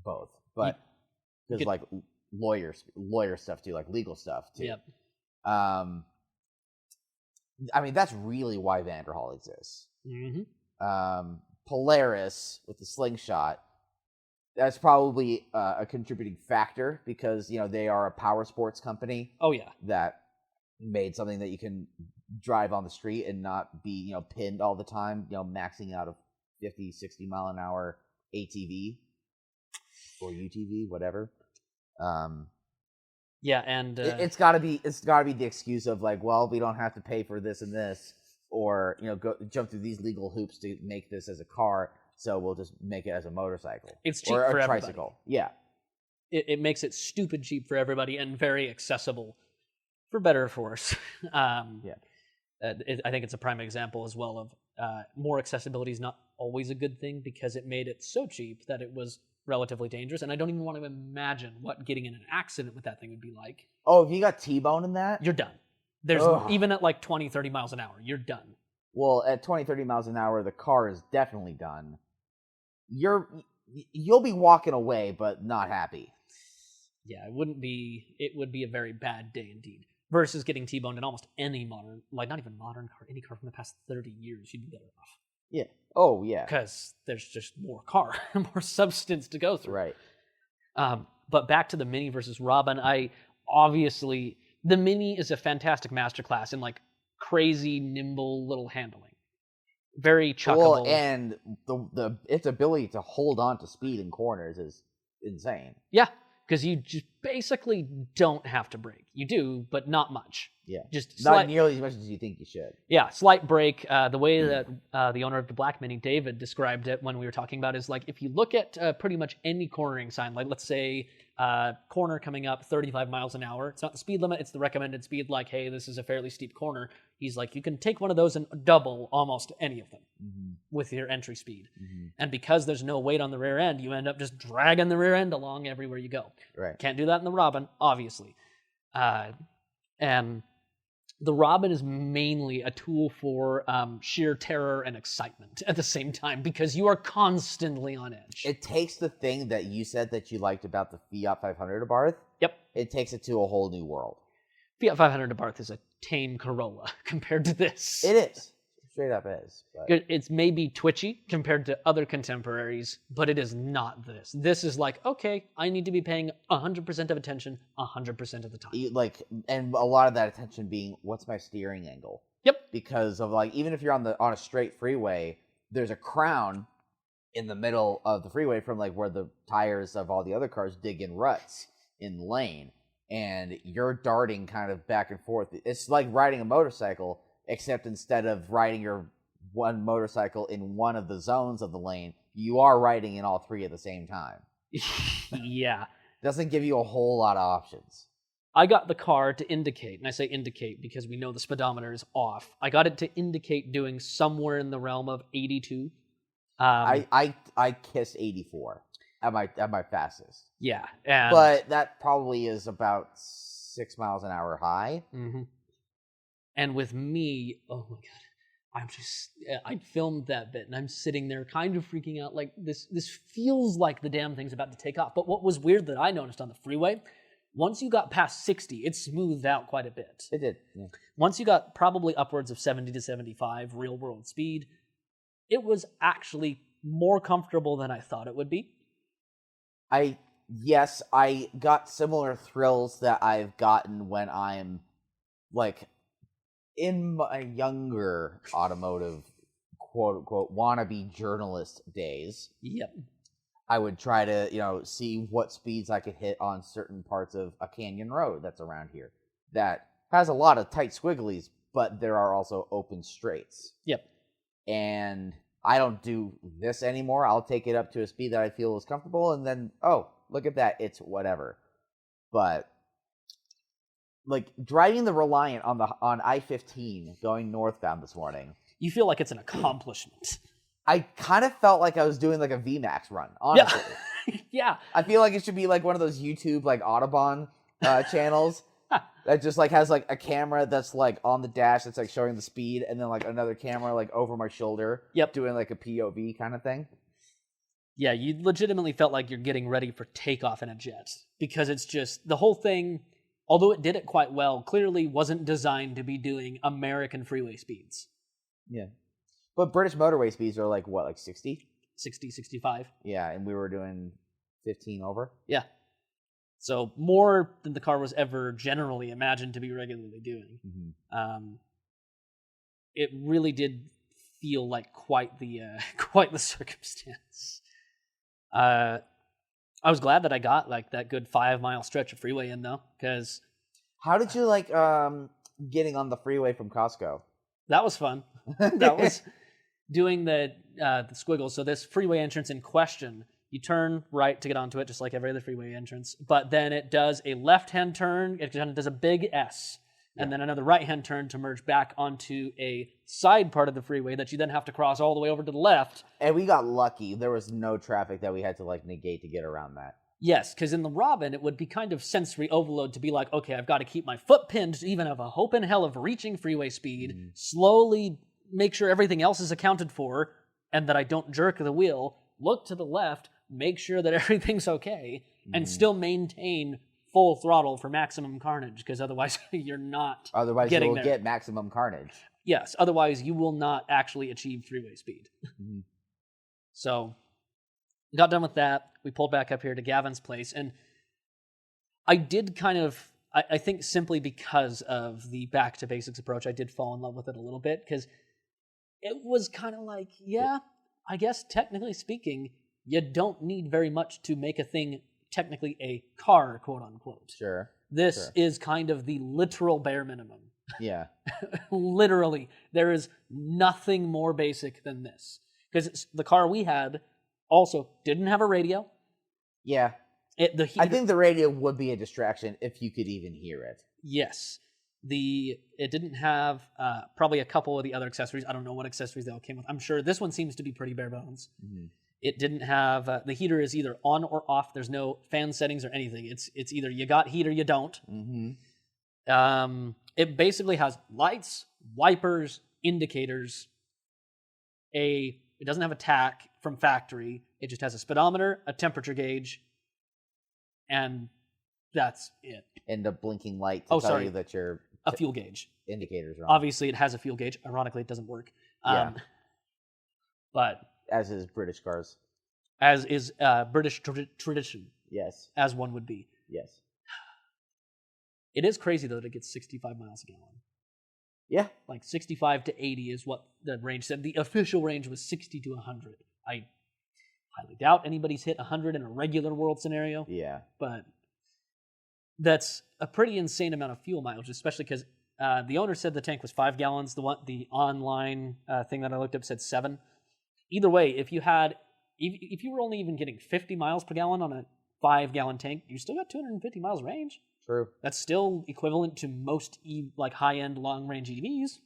Speaker 1: Both. But there's like lawyer stuff too, like legal stuff too.
Speaker 2: Yep.
Speaker 1: I mean, that's really why Vanderhall exists.
Speaker 2: Mm-hmm.
Speaker 1: Polaris with the slingshot, that's probably a contributing factor because, they are a power sports company.
Speaker 2: Oh, yeah.
Speaker 1: That made something that you can drive on the street and not be, pinned all the time, maxing out a 50, 60 mile an hour ATV or UTV, whatever.
Speaker 2: Yeah, and
Speaker 1: it's gotta be the excuse of like, well, we don't have to pay for this and this, or go jump through these legal hoops to make this as a car, so we'll just make it as a motorcycle.
Speaker 2: It's cheap
Speaker 1: or
Speaker 2: for
Speaker 1: a
Speaker 2: everybody.
Speaker 1: Tricycle. Yeah,
Speaker 2: it makes it stupid cheap for everybody and very accessible, for better or for worse. I think it's a prime example as well of more accessibility is not always a good thing because it made it so cheap that it was relatively dangerous, and I don't even want to imagine what getting in an accident with that thing would be like. Oh,
Speaker 1: if you got T-bone in that?
Speaker 2: You're done. There's even at like 20, 30 miles an hour, you're done.
Speaker 1: Well, at 20, 30 miles an hour, the car is definitely done. You'll be walking away, but not happy.
Speaker 2: Yeah, it would be a very bad day indeed. Versus getting T-boned in almost any modern, like not even modern car, any car from the past 30 years, you'd be better off.
Speaker 1: Yeah. Oh, yeah.
Speaker 2: Because there's just more car, more substance to go through.
Speaker 1: Right.
Speaker 2: But back to the Mini versus Robin, the Mini is a fantastic masterclass in like crazy, nimble little handling. Very chuckable.
Speaker 1: Well, and its ability to hold on to speed in corners is insane.
Speaker 2: Yeah, because you just basically don't have to brake. You do, but not much.
Speaker 1: Yeah,
Speaker 2: just
Speaker 1: not nearly as much as you think you should.
Speaker 2: Yeah, slight brake. The way that the owner of the Black Mini, David, described it when we were talking about it is like if you look at pretty much any cornering sign, like let's say corner coming up 35 miles an hour. It's not the speed limit, it's the recommended speed, like, hey, this is a fairly steep corner. He's like, you can take one of those and double almost any of them with your entry speed. Mm-hmm. And because there's no weight on the rear end, you end up just dragging the rear end along everywhere you go.
Speaker 1: Right.
Speaker 2: Can't do that in the Robin, obviously. And the Robin is mainly a tool for sheer terror and excitement at the same time because you are constantly on edge.
Speaker 1: It takes the thing that you said that you liked about the Fiat 500 Abarth.
Speaker 2: Yep.
Speaker 1: It takes it to a whole new world.
Speaker 2: Fiat 500 Abarth is a tame Corolla compared to this.
Speaker 1: It is. Straight up is.
Speaker 2: But it's maybe twitchy compared to other contemporaries, but it is not this. This is like, okay, I need to be paying 100% of attention 100% of the time.
Speaker 1: And a lot of that attention being, what's my steering angle?
Speaker 2: Yep.
Speaker 1: Because of even if you're on a straight freeway, there's a crown in the middle of the freeway from where the tires of all the other cars dig in ruts in the lane, and you're darting kind of back and forth. It's like riding a motorcycle, except instead of riding your one motorcycle in one of the zones of the lane, you are riding in all three at the same time.
Speaker 2: Yeah.
Speaker 1: Doesn't give you a whole lot of options.
Speaker 2: I got the car to indicate, and I say indicate because we know the speedometer is off. I got it to indicate doing somewhere in the realm of 82.
Speaker 1: I kissed 84 at my fastest.
Speaker 2: Yeah,
Speaker 1: but that probably is about 6 miles an hour high.
Speaker 2: Mm-hmm. And with me, oh my god, I filmed that bit, and I'm sitting there kind of freaking out, like this feels like the damn thing's about to take off. But what was weird that I noticed on the freeway, once you got past 60, it smoothed out quite a bit.
Speaker 1: It did. Yeah.
Speaker 2: Once you got probably upwards of 70 to 75 real world speed, it was actually more comfortable than I thought it would be.
Speaker 1: Yes, I got similar thrills that I've gotten when I'm like in my younger automotive quote unquote wannabe journalist days.
Speaker 2: Yep.
Speaker 1: I would try to, see what speeds I could hit on certain parts of a canyon road that's around here that has a lot of tight squigglies, but there are also open straights.
Speaker 2: Yep.
Speaker 1: And I don't do this anymore. I'll take it up to a speed that I feel is comfortable, and then, oh, look at that, it's whatever. But like driving the Reliant on I-15 going northbound this morning,
Speaker 2: you feel like it's an accomplishment.
Speaker 1: I kind of felt like I was doing like a VMAX run, honestly.
Speaker 2: Yeah. Yeah.
Speaker 1: I feel like it should be like one of those YouTube like Audubon channels that just like has like a camera that's like on the dash that's like showing the speed, and then like another camera like over my shoulder, doing like a POV kind of thing.
Speaker 2: Yeah, you legitimately felt like you're getting ready for takeoff in a jet, because it's just the whole thing, although it did it quite well, clearly wasn't designed to be doing American freeway speeds.
Speaker 1: Yeah. But British motorway speeds are like, what, like 60?
Speaker 2: 60, 65.
Speaker 1: Yeah, and we were doing 15 over.
Speaker 2: Yeah. So more than the car was ever generally imagined to be regularly doing.
Speaker 1: Mm-hmm.
Speaker 2: It really did feel like quite the circumstance. I was glad that I got like that good 5-mile stretch of freeway in though, because...
Speaker 1: How did you like getting on the freeway from Costco?
Speaker 2: That was fun. That was... doing the squiggles. So this freeway entrance in question, you turn right to get onto it, just like every other freeway entrance. But then it does a left-hand turn. It kind of does a big S. And then another right-hand turn to merge back onto a side part of the freeway that you then have to cross all the way over to the left.
Speaker 1: And we got lucky. There was no traffic that we had to like negate to get around that.
Speaker 2: Yes, because in the Robin, it would be kind of sensory overload to be like, okay, I've got to keep my foot pinned to even have a hope in hell of reaching freeway speed, slowly make sure everything else is accounted for, and that I don't jerk the wheel, look to the left, make sure that everything's okay, and still maintain full throttle for maximum carnage, because otherwise you're not getting there.
Speaker 1: Get maximum carnage.
Speaker 2: Yes, otherwise you will not actually achieve freeway speed. So, got done with that. We pulled back up here to Gavin's place, and I did kind of, I think simply because of the back to basics approach, I did fall in love with it a little bit, because it was kind of like, yeah, I guess technically speaking, you don't need very much to make a thing technically a car, quote unquote.
Speaker 1: Sure.
Speaker 2: This is kind of the literal bare minimum.
Speaker 1: Yeah.
Speaker 2: Literally, there is nothing more basic than this. Because the car we had also didn't have a radio.
Speaker 1: Yeah. I think the radio would be a distraction if you could even hear it.
Speaker 2: Yes. It didn't have probably a couple of the other accessories. I don't know what accessories they all came with. I'm sure this one seems to be pretty bare bones. It didn't have the heater is either on or off. There's no fan settings or anything. It's either you got heat or you don't. It basically has lights, wipers, indicators. It doesn't have a tack from factory. It just has a speedometer, a temperature gauge, and that's it.
Speaker 1: And a blinking light to tell you that you're...
Speaker 2: A fuel gauge.
Speaker 1: Indicators are on.
Speaker 2: Obviously, it has a fuel gauge. Ironically, it doesn't work. But...
Speaker 1: As is British cars.
Speaker 2: As is British tradition.
Speaker 1: Yes.
Speaker 2: As one would be.
Speaker 1: Yes.
Speaker 2: It is crazy, though, that it gets 65 miles a gallon.
Speaker 1: Yeah.
Speaker 2: Like 65 to 80 is what the range said. The official range was 60 to 100. I highly doubt anybody's hit 100 in a regular world scenario.
Speaker 1: Yeah.
Speaker 2: But that's a pretty insane amount of fuel mileage, especially because the owner said the tank was 5 gallons. The online thing that I looked up said 7. Either way, if you were only even getting 50 miles per gallon on a 5-gallon tank, you still got 250 miles range.
Speaker 1: True.
Speaker 2: That's still equivalent to most high-end long-range EVs.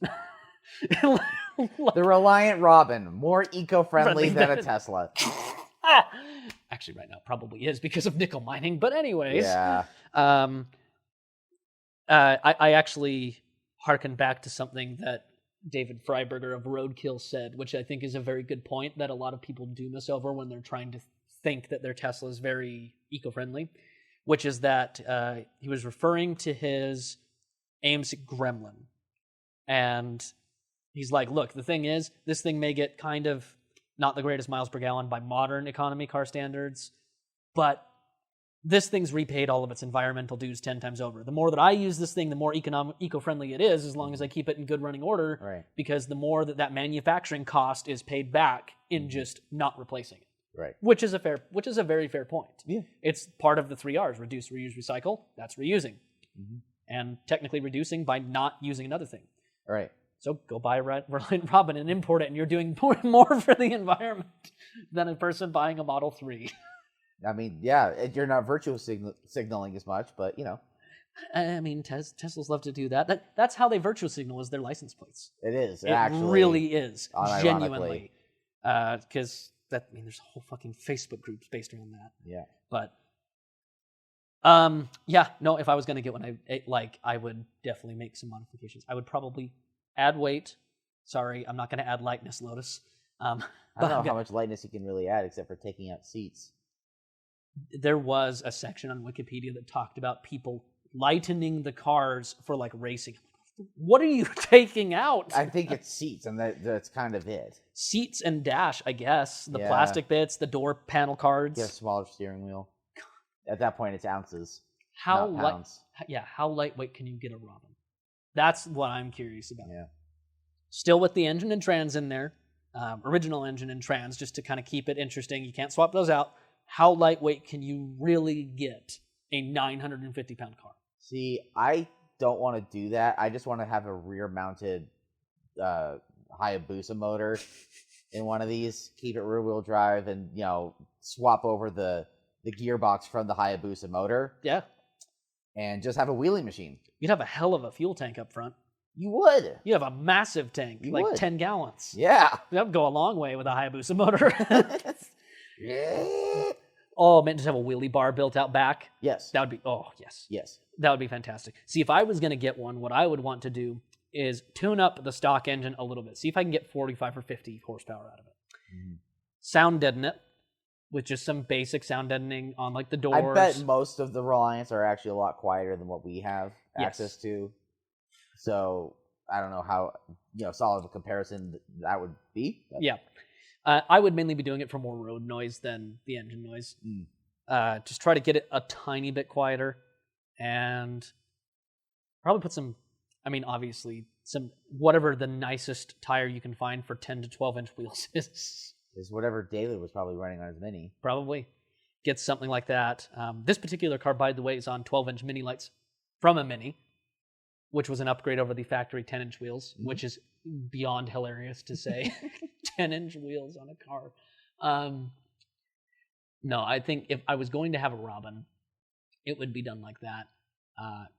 Speaker 1: The Reliant Robin, more eco-friendly than a Tesla.
Speaker 2: Actually, right now probably is because of nickel mining. But anyways,
Speaker 1: yeah.
Speaker 2: I actually harken back to something that David Freiberger of Roadkill said, which I think is a very good point that a lot of people do miss over when they're trying to think that their Tesla is very eco-friendly, which is that he was referring to his AMC Gremlin. And he's like, look, the thing is, this thing may get kind of not the greatest miles per gallon by modern economy car standards, but this thing's repaid all of its environmental dues 10 times over. The more that I use this thing, the more eco-friendly it is, as long as I keep it in good running order,
Speaker 1: right.
Speaker 2: Because the more that manufacturing cost is paid back in just not replacing it.
Speaker 1: Right.
Speaker 2: Which is a very fair point.
Speaker 1: Yeah.
Speaker 2: It's part of the 3 R's: reduce, reuse, recycle. That's reusing.
Speaker 1: Mm-hmm.
Speaker 2: And technically reducing by not using another thing.
Speaker 1: Right.
Speaker 2: So go buy Reliant Robin and import it, and you're doing more for the environment than a person buying a Model 3.
Speaker 1: I mean, yeah, you're not virtual signaling as much, but, you know.
Speaker 2: I mean, Teslas love to do that. That's how they virtual signal, is their license plates.
Speaker 1: It is.
Speaker 2: It
Speaker 1: actually,
Speaker 2: really is.
Speaker 1: unironically.
Speaker 2: Genuinely. Because, there's a whole fucking Facebook groups based around that.
Speaker 1: Yeah.
Speaker 2: But, if I was going to get one, I would definitely make some modifications. I would probably add weight. Sorry, I'm not going to add lightness, Lotus.
Speaker 1: I don't know how much lightness you can really add except for taking out seats.
Speaker 2: There was a section on Wikipedia that talked about people lightening the cars for like racing. What are you taking out?
Speaker 1: I think it's seats, and that's kind of it.
Speaker 2: Seats and dash, I guess. The plastic bits, the door panel cards.
Speaker 1: Yeah, smaller steering wheel. At that point, it's ounces.
Speaker 2: How lightweight can you get a Robin? That's what I'm curious about.
Speaker 1: Yeah.
Speaker 2: Still with the engine and trans in there, original engine and trans, just to kind of keep it interesting. You can't swap those out. How lightweight can you really get a 950-pound car?
Speaker 1: See, I don't want to do that. I just want to have a rear-mounted Hayabusa motor in one of these, keep it rear-wheel drive, and swap over the gearbox from the Hayabusa motor.
Speaker 2: Yeah.
Speaker 1: And just have a wheelie machine.
Speaker 2: You'd have a hell of a fuel tank up front.
Speaker 1: You would.
Speaker 2: You have a massive tank,
Speaker 1: you
Speaker 2: like
Speaker 1: would.
Speaker 2: 10 gallons.
Speaker 1: Yeah.
Speaker 2: That would go a long way with a Hayabusa motor.
Speaker 1: Yeah.
Speaker 2: Oh, man, just have a wheelie bar built out back.
Speaker 1: Yes.
Speaker 2: That would be, yes.
Speaker 1: Yes.
Speaker 2: That would be fantastic. See, if I was going to get one, what I would want to do is tune up the stock engine a little bit. See if I can get 45 or 50 horsepower out of it. Mm. Sound deaden it with just some basic sound deadening on like the doors.
Speaker 1: I bet most of the Reliants are actually a lot quieter than what we have access to. So I don't know how solid of a comparison that would be. But.
Speaker 2: Yeah. I would mainly be doing it for more road noise than the engine noise. Mm. Just try to get it a tiny bit quieter, and probably put obviously some whatever the nicest tire you can find for 10 to 12 inch wheels is.
Speaker 1: Is whatever David was probably running on his Mini.
Speaker 2: Probably. Get something like that. This particular car, by the way, is on 12-inch Mini lights from a Mini, which was an upgrade over the factory 10-inch wheels, which is beyond hilarious to say. 10-inch wheels on a car. No, I think if I was going to have a Robin, it would be done like that.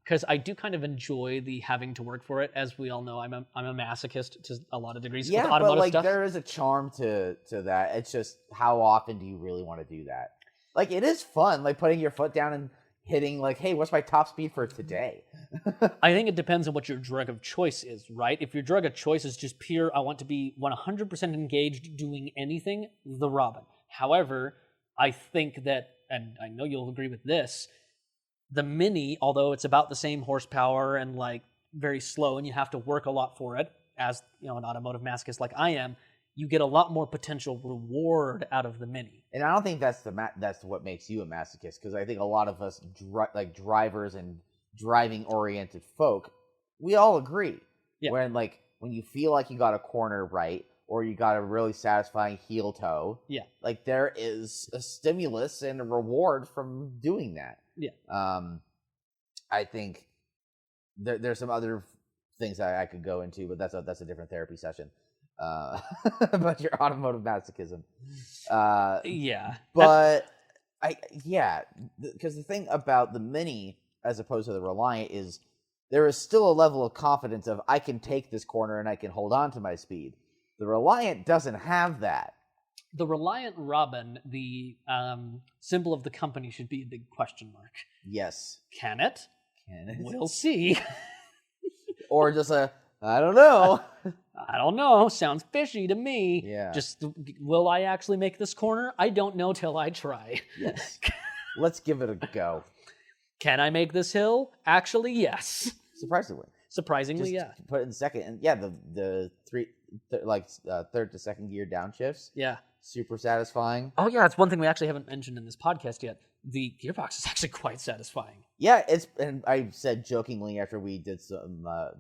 Speaker 2: Because I do kind of enjoy the having to work for it. As we all know, I'm a masochist to a lot of degrees with automotive stuff.
Speaker 1: There is a charm to that. It's just how often do you really want to do that? Like, it is fun, like putting your foot down and hitting, like, hey, what's my top speed for today?
Speaker 2: I think it depends on what your drug of choice is, right? If your drug of choice is just pure, I want to be 100% engaged doing anything, the Robin. However, I think that, and I know you'll agree with this, the Mini, although it's about the same horsepower and like very slow and you have to work a lot for it, as an automotive masochist like I am, you get a lot more potential reward out of the Mini.
Speaker 1: And I don't think that's what makes you a masochist, because I think a lot of us drivers and driving-oriented folk, we all agree. Yeah. When you feel like you got a corner right, or you got a really satisfying heel toe, like there is a stimulus and a reward from doing that. Yeah. I think there's some other things I could go into, but that's a different therapy session. About your automotive masochism. But because the thing about the Mini as opposed to the Reliant is there is still a level of confidence of I can take this corner and I can hold on to my speed. The Reliant doesn't have that.
Speaker 2: The Reliant Robin, the symbol of the company, should be a big question mark.
Speaker 1: Yes.
Speaker 2: Can it?
Speaker 1: Can it?
Speaker 2: We'll see.
Speaker 1: Or just I don't know.
Speaker 2: I don't know. Sounds fishy to me.
Speaker 1: Yeah.
Speaker 2: Just, will I actually make this corner? I don't know till I try.
Speaker 1: Yes. Let's give it a go.
Speaker 2: Can I make this hill? Actually, yes.
Speaker 1: Surprisingly,
Speaker 2: yeah.
Speaker 1: Put it in second, and yeah, the third to second gear downshifts.
Speaker 2: Yeah.
Speaker 1: Super satisfying.
Speaker 2: Oh yeah, it's one thing we actually haven't mentioned in this podcast yet. The gearbox is actually quite satisfying.
Speaker 1: Yeah, and I said jokingly after we did a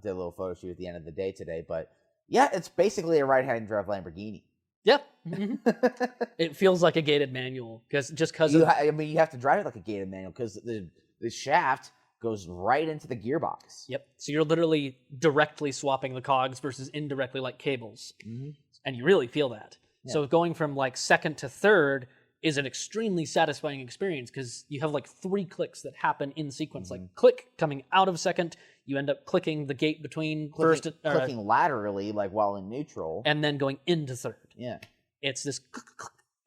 Speaker 1: little photo shoot at the end of the day today, but yeah, it's basically a right-hand drive Lamborghini.
Speaker 2: Yep. Mm-hmm. It feels like a gated manual because
Speaker 1: you have to drive it like a gated manual because the shaft goes right into the gearbox.
Speaker 2: Yep. So you're literally directly swapping the cogs versus indirectly like cables, and you really feel that. Yeah. So going from like second to third is an extremely satisfying experience because you have like 3 clicks that happen in sequence. Like click coming out of second, you end up clicking the gate between
Speaker 1: clicking laterally, like while in neutral,
Speaker 2: and then going into third.
Speaker 1: Yeah,
Speaker 2: it's this.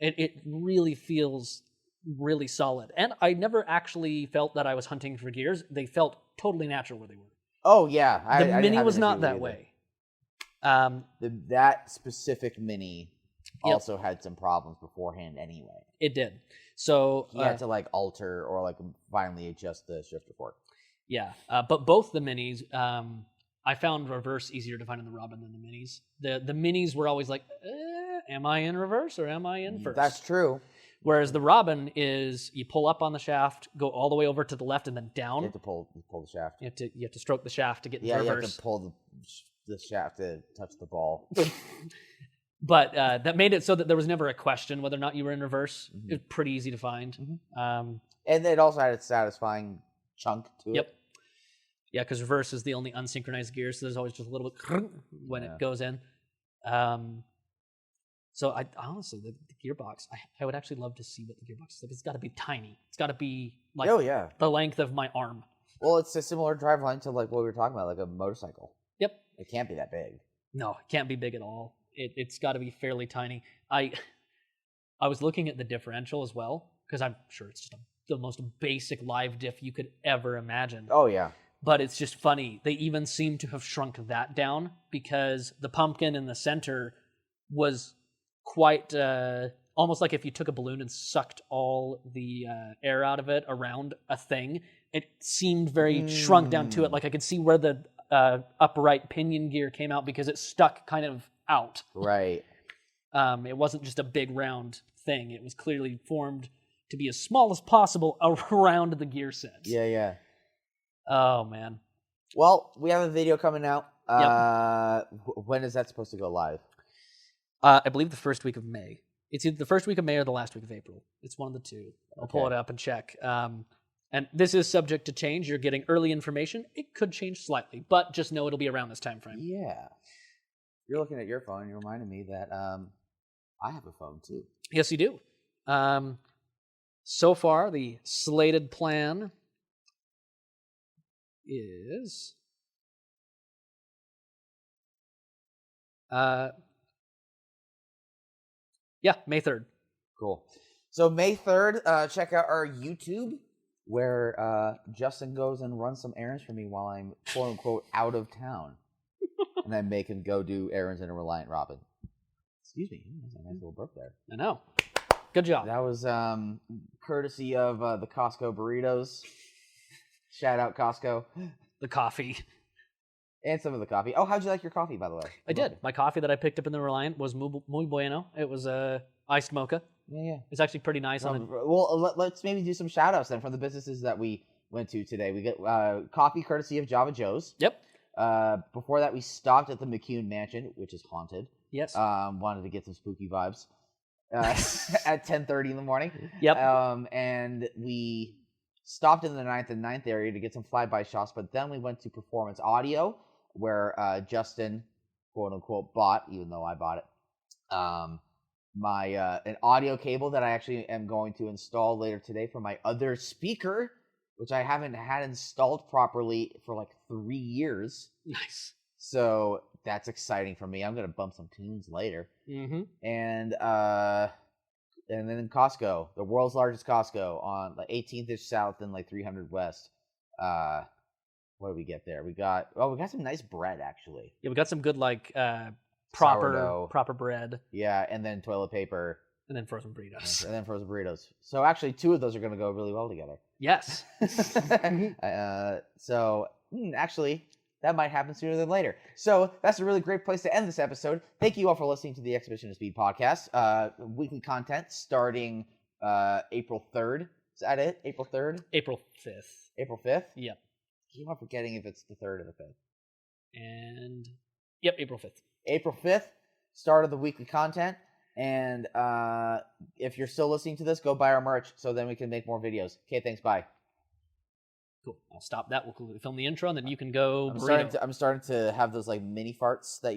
Speaker 2: It really feels really solid, and I never actually felt that I was hunting for gears. They felt totally natural where they were.
Speaker 1: Oh yeah,
Speaker 2: the Mini was not that way.
Speaker 1: That specific Mini also had some problems beforehand anyway.
Speaker 2: It did. So
Speaker 1: you had to like alter or like finally adjust the shifter fork.
Speaker 2: Yeah, but both the Minis, I found reverse easier to find in the Robin than the Minis. The Minis were always like, am I in reverse or am I in first?
Speaker 1: That's true.
Speaker 2: Whereas the Robin is you pull up on the shaft, go all the way over to the left and then down.
Speaker 1: You have to pull the shaft.
Speaker 2: You have to stroke the shaft to get into reverse.
Speaker 1: Yeah, you have to pull the shaft to touch the ball.
Speaker 2: But that made it so that there was never a question whether or not you were in reverse. It was pretty easy to find.
Speaker 1: And it also had a satisfying chunk to it.
Speaker 2: Yep. Yeah, because reverse is the only unsynchronized gear, so there's always just a little bit when it goes in. So I honestly, the gearbox, I would actually love to see what the gearbox is like. It's got to be tiny. It's got to be like the length of my arm.
Speaker 1: Well, it's a similar driveline to like what we were talking about, like a motorcycle.
Speaker 2: Yep.
Speaker 1: It can't be that big.
Speaker 2: No, it can't be big at all. It's got to be fairly tiny. I was looking at the differential as well, because I'm sure it's just the most basic live diff you could ever imagine.
Speaker 1: Oh, yeah.
Speaker 2: But it's just funny. They even seem to have shrunk that down because the pumpkin in the center was quite almost like if you took a balloon and sucked all the air out of it around a thing. It seemed very shrunk down to it. Like I could see where the upright pinion gear came out because it stuck kind of out.
Speaker 1: Right.
Speaker 2: It wasn't just a big round thing. It was clearly formed to be as small as possible around the gear set.
Speaker 1: Yeah.
Speaker 2: Oh, man.
Speaker 1: Well, we have a video coming out.
Speaker 2: Yep.
Speaker 1: When is that supposed to go live?
Speaker 2: I believe the first week of May. It's either the first week of May or the last week of April. It's one of the two. I'll pull it up and check. And this is subject to change. You're getting early information. It could change slightly, but just know it'll be around this time frame.
Speaker 1: Yeah. You're looking at your phone, and you reminded me that I have a phone, too.
Speaker 2: Yes, you do. So far, the slated plan is... May 3rd.
Speaker 1: Cool. So May 3rd, check out our YouTube, where Justin goes and runs some errands for me while I'm, quote-unquote, out of town. And I make him go do errands in a Reliant Robin. Excuse me. That's a nice little burp there.
Speaker 2: I know. Good job.
Speaker 1: That was courtesy of the Costco burritos. Shout out Costco.
Speaker 2: The coffee.
Speaker 1: And some of the coffee. Oh, how'd you like your coffee, by the way?
Speaker 2: I did. My coffee that I picked up in the Reliant was muy bueno. It was iced mocha.
Speaker 1: Yeah.
Speaker 2: It's actually pretty nice.
Speaker 1: Well, let's maybe do some shout-outs then from the businesses that we went to today. We get coffee courtesy of Java Joe's.
Speaker 2: Yep.
Speaker 1: Before that, we stopped at the McCune Mansion, which is haunted.
Speaker 2: Yes.
Speaker 1: Wanted to get some spooky vibes at 10:30 in the morning.
Speaker 2: Yep.
Speaker 1: And we stopped in the 9th and 9th area to get some flyby shots, but then we went to Performance Audio, where Justin, quote unquote, bought, even though I bought it, an audio cable that I actually am going to install later today for my other speaker, which I haven't had installed properly for like 3 years.
Speaker 2: Nice.
Speaker 1: So that's exciting for me. I'm gonna bump some tunes later.
Speaker 2: Mm-hmm.
Speaker 1: And then Costco, the world's largest Costco on like 18th-ish south and like 300 west. What do we get there? We got some nice bread actually.
Speaker 2: Yeah, we got some good like proper
Speaker 1: Sourdough.
Speaker 2: proper bread.
Speaker 1: Yeah, and then toilet paper.
Speaker 2: And then frozen burritos.
Speaker 1: And then frozen burritos. So actually, 2 of those are going to go really well together.
Speaker 2: Yes.
Speaker 1: Actually, that might happen sooner than later. So that's a really great place to end this episode. Thank you all for listening to the Exhibition of Speed podcast. Weekly content starting April 3rd. Is that it? April 3rd?
Speaker 2: April 5th.
Speaker 1: April 5th?
Speaker 2: Yep.
Speaker 1: I keep on forgetting if it's the 3rd or the 5th.
Speaker 2: And yep, April 5th.
Speaker 1: April 5th, start of the weekly content. And if you're still listening to this, go buy our merch so then we can make more videos. Okay, thanks. Bye.
Speaker 2: Cool. I'll stop that. We'll film the intro, and then you can go.
Speaker 1: I'm starting to have those like mini farts that you